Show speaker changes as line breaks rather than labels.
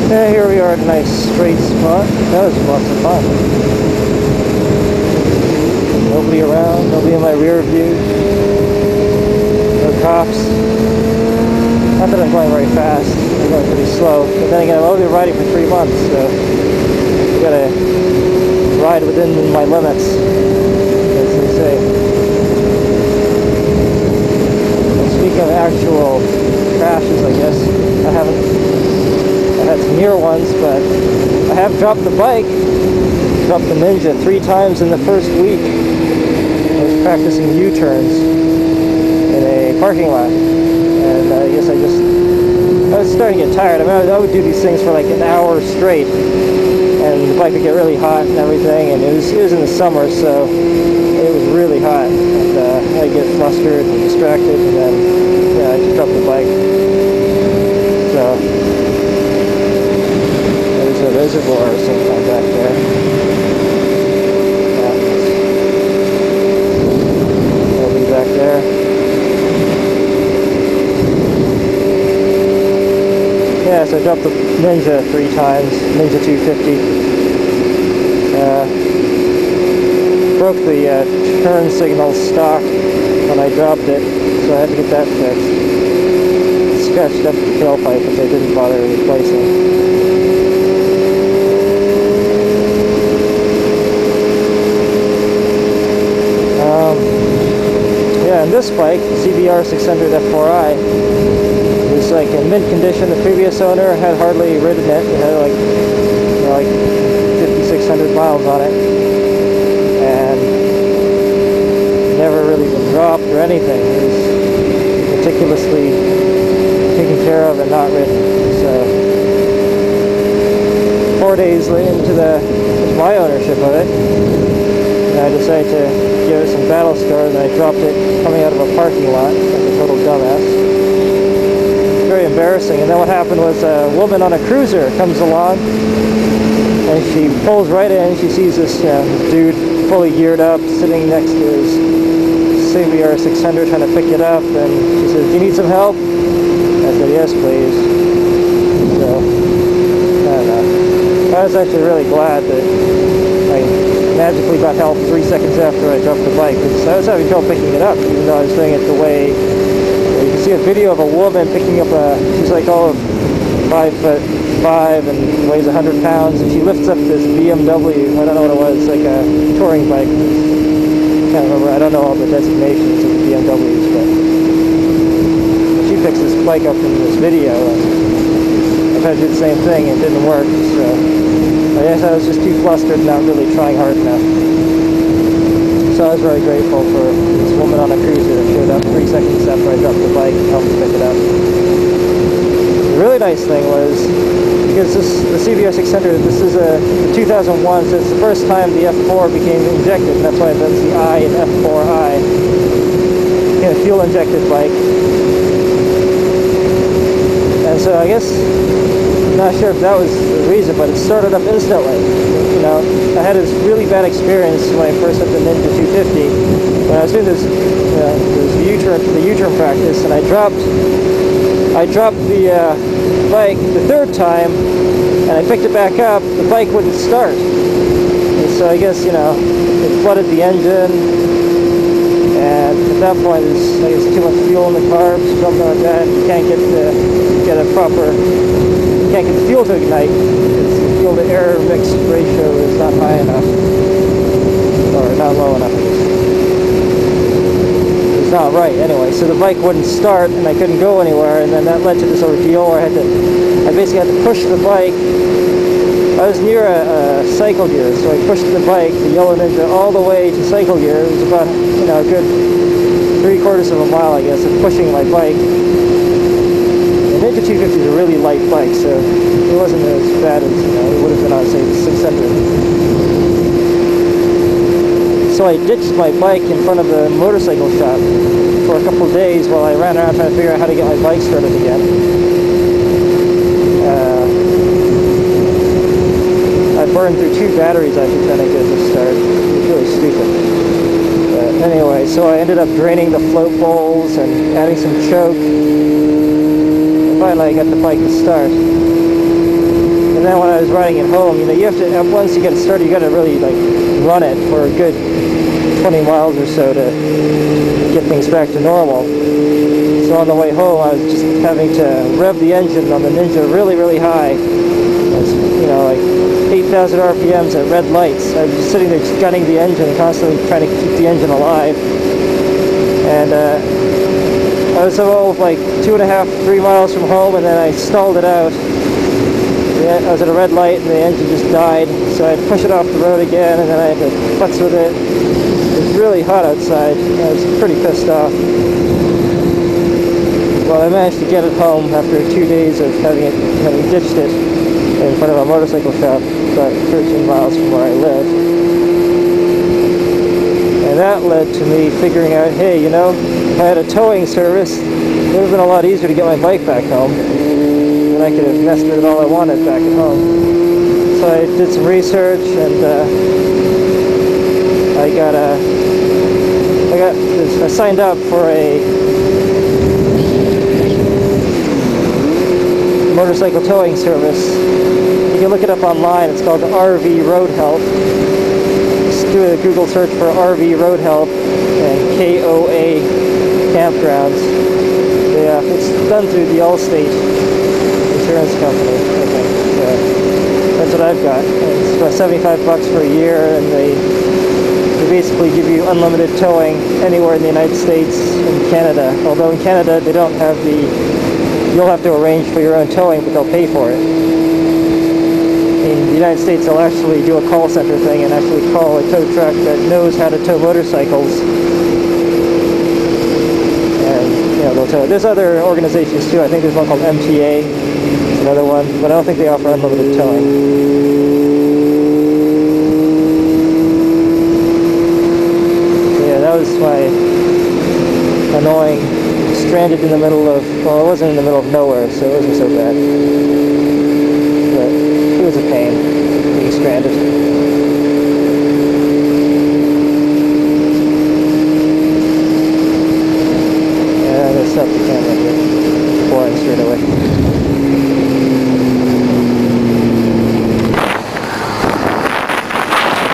Yeah, here we are at a nice straight spot. That was lots of fun. Nobody around, nobody in my rear view. No cops. Not that I'm going very fast. I'm going pretty slow. But then again, I've only been riding for 3 months, so I've got to ride within my limits, as they say. And speaking of actual crashes, I guess, I had some near ones, but I have dropped the bike, dropped the Ninja 3 times in the first week. I was practicing U-turns in a parking lot, and I guess I was starting to get tired. I mean, I would do these things for like an hour straight, and the bike would get really hot and everything, and it was in the summer, so it was really hot, and I'd get flustered and distracted, and then yeah, I just dropped the bike. So there's a reservoir or something back there. Yeah. Nobody back there. Yeah, so I dropped the Ninja 3 times, Ninja 250. Broke the turn signal stock when I dropped it, so I had to get that fixed. Scratched up the tailpipe, which I didn't bother replacing. Yeah, and this bike, CBR 600 F4i, was like in mint condition. The previous owner had hardly ridden it. It had like 5,600 miles on it, and never really been dropped or anything. It was meticulously taken care of and not ridden. So 4 days into my ownership of it, and I decided to give it some battle scars, and I dropped it coming out of a parking lot like a total dumbass. Very embarrassing. And then what happened was a woman on a cruiser comes along, and she pulls right in. She sees this dude fully geared up sitting next to his CBR 600 trying to pick it up, and she says, "Do you need some help?" I said, "Yes, please." So I don't know. I was actually really glad that I magically got help 3 seconds after I dropped the bike, because I was having trouble picking it up, even though I was doing it the way. You can see a video of a woman picking up she's like all of 5'5" and weighs 100 pounds, and she lifts up this BMW, I don't know what it was, like a touring bike. I can't remember, I don't know all the designations of the BMWs, but she picks this bike up in this video, and I've had to do the same thing, and it didn't work, so I guess I was just too flustered, not really trying hard enough. So I was very grateful for this woman on a cruiser that showed up 3 seconds after I dropped the bike and helped me pick it up. The really nice thing was, because the CBR 600, this is a 2001, so it's the first time the F4 became injected, and that's why that's the I in F4i. It became a fuel-injected bike. And so I guess, I'm not sure if that was the reason, but it started up instantly. You know, I had this really bad experience when I first had the Ninja 250. When I was doing this U-turn practice, and I dropped the bike the 3rd time, and I picked it back up. The bike wouldn't start, and so I guess, you know, it flooded the engine, and at that point there's, I guess, too much fuel in the carbs, something like that. You can't get the fuel to ignite because the fuel to air mix ratio is not high enough, or not low enough. It's not right anyway, so the bike wouldn't start and I couldn't go anywhere, and then that led to this ordeal where I basically had to push the bike. I was near a cycle gear, so I pushed the bike, the Yellow Ninja, all the way to cycle gear. It was about, you know, a good 3/4 of a mile, I guess, of pushing my bike. The Ninja 250 is a really light bike, so it wasn't as bad as, you know, it would have been on, say, the 600. So I ditched my bike in front of the motorcycle shop for a couple of days while I ran around trying to figure out how to get my bike started again. I burned through 2 batteries after trying to get it to start. It was really stupid. But anyway, so I ended up draining the float bowls and adding some choke. And finally I got the bike to start. And then when I was riding it home, you have to, once you get it started, you got to really like run it for a good 20 miles or so to get things back to normal. So on the way home, I was just having to rev the engine on the Ninja really, really high. It's, like 8,000 RPMs at red lights. I was just sitting there just gunning the engine, constantly trying to keep the engine alive. And I was about like 2.5, 3 miles from home, and then I stalled it out. I was at a red light, and the engine just died. So I had to push it off the road again, and then I had to futz with it. It was really hot outside. I was pretty pissed off. Well, I managed to get it home after 2 days of having ditched it in front of a motorcycle shop about 13 miles from where I live. And that led to me figuring out, hey, if I had a towing service, it would have been a lot easier to get my bike back home. And I could have messed with it all I wanted back at home. So I did some research, and I signed up for a motorcycle towing service. You can look it up online. It's called RV Road Help. Just do a Google search for RV Road Help and KOA Campgrounds. Yeah, it's done through the Allstate insurance company, I think. So that's what I've got. It's about $75 for a year, and they basically give you unlimited towing anywhere in the United States and Canada. Although in Canada they don't have you'll have to arrange for your own towing, but they'll pay for it. In the United States, they'll actually do a call center thing and actually call a tow truck that knows how to tow motorcycles. And, they'll tow it. There's other organizations too. I think there's one called MTA. There's another one, but I don't think they offer unlimited towing. Yeah, that was my annoying stranded in the middle of, well, it wasn't in the middle of nowhere, so it wasn't so bad. But it was a pain, being stranded. Yeah, I'm going to stop the camera here before I straight away.